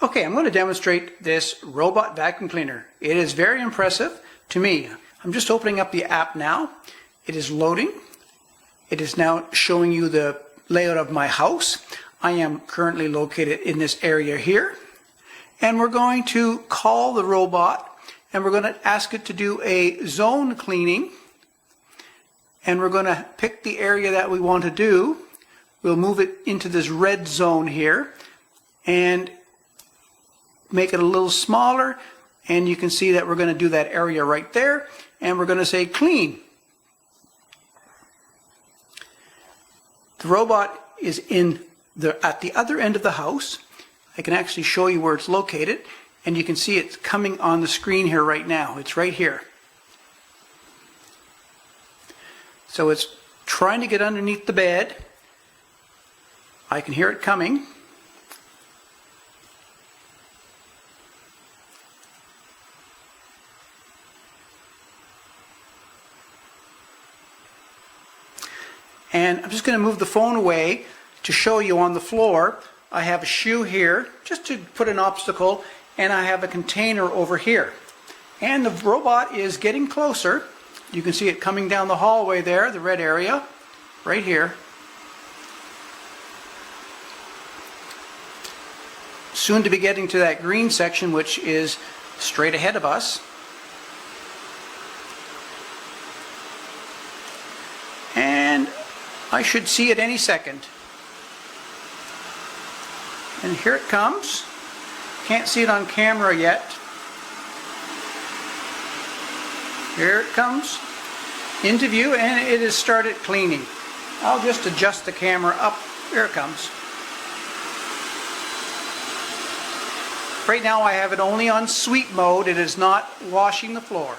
Okay, I'm going to demonstrate this robot vacuum cleaner. It is very impressive to me. I'm just opening up the app now. It is loading. It is now showing you the layout of my house. I am currently located in this area here. And we're going to call the robot and we're going to ask it to do a zone cleaning. And we're going to pick the area that we want to do. We'll move it into this red zone here and make it a little smaller, and you can see that we're going to do that area right there, and we're going to say clean. The robot is at the other end of the house. I can actually show you where it's located, and you can see it's coming on the screen here right now. It's right here. So it's trying to get underneath the bed. I can hear it coming. And I'm just going to move the phone away to show you on the floor. I have a shoe here, just to put an obstacle, and I have a container over here. And the robot is getting closer. You can see it coming down the hallway there, the red area, right here. Soon to be getting to that green section, which is straight ahead of us. And I should see it any second. And here it comes. Can't see it on camera yet. Here it comes into view, and it has started cleaning. I'll just adjust the camera up. Here it comes. Right now I have it only on sweep mode. It is not washing the floor.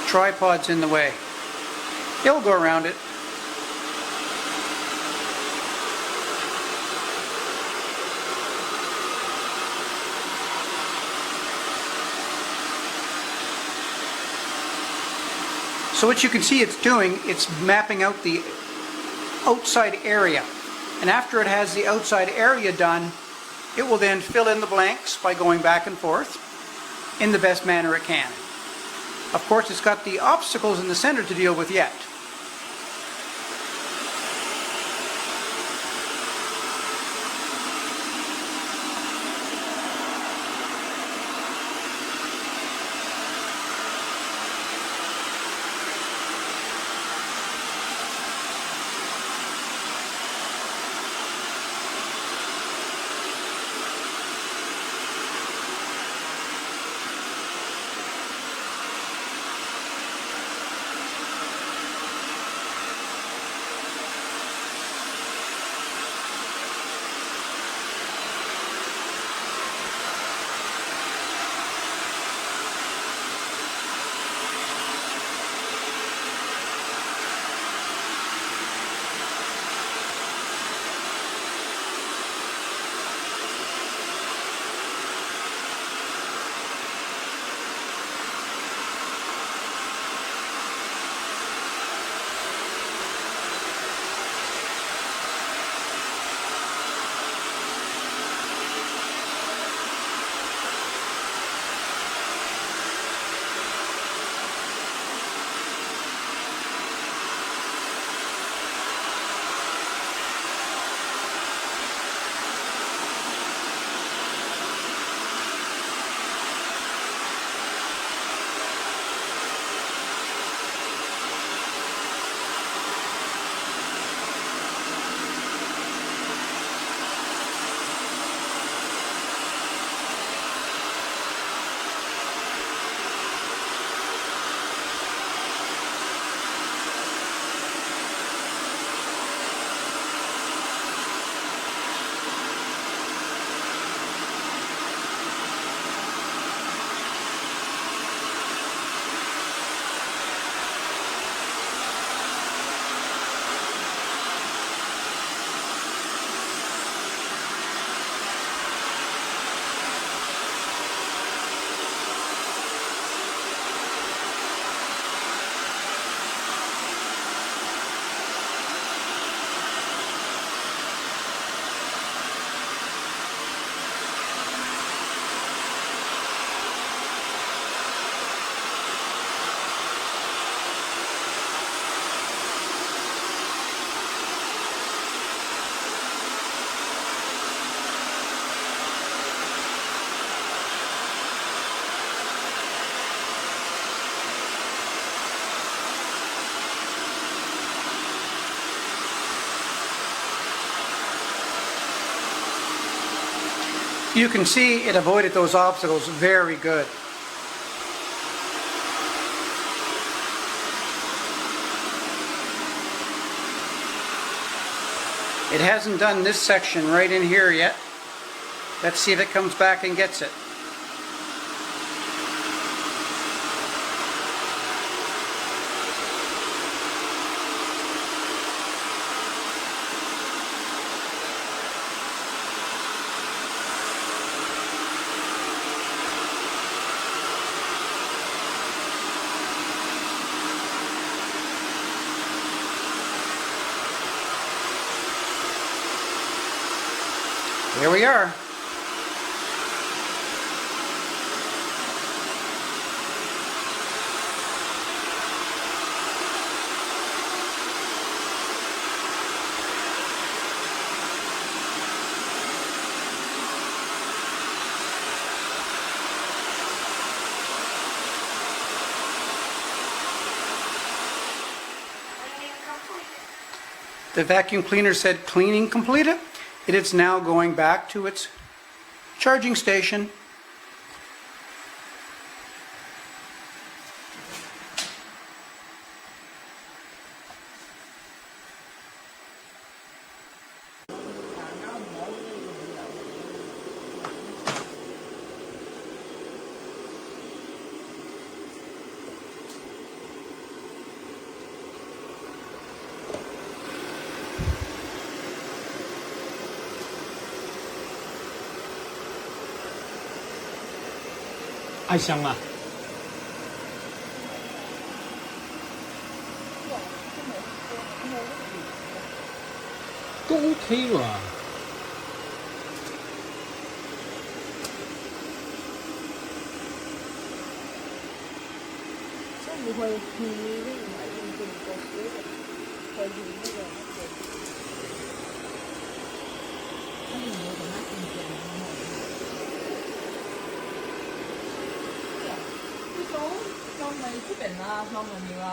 Tripod's in the way. It'll go around it. So what you can see it's doing, it's mapping out the outside area. And after it has the outside area done, it will then fill in the blanks by going back and forth in the best manner it can. Of course, it's got the obstacles in the center to deal with yet. You can see it avoided those obstacles very good. It hasn't done this section right in here yet. Let's see if it comes back and gets it. Here we are. The vacuum cleaner said cleaning completed. It is now going back to its charging station.爱香吗？都 OK 吧。所以会去另外用这个水的，会去那个。那你有跟他听见吗？你講咪出邊啦，香港要啦。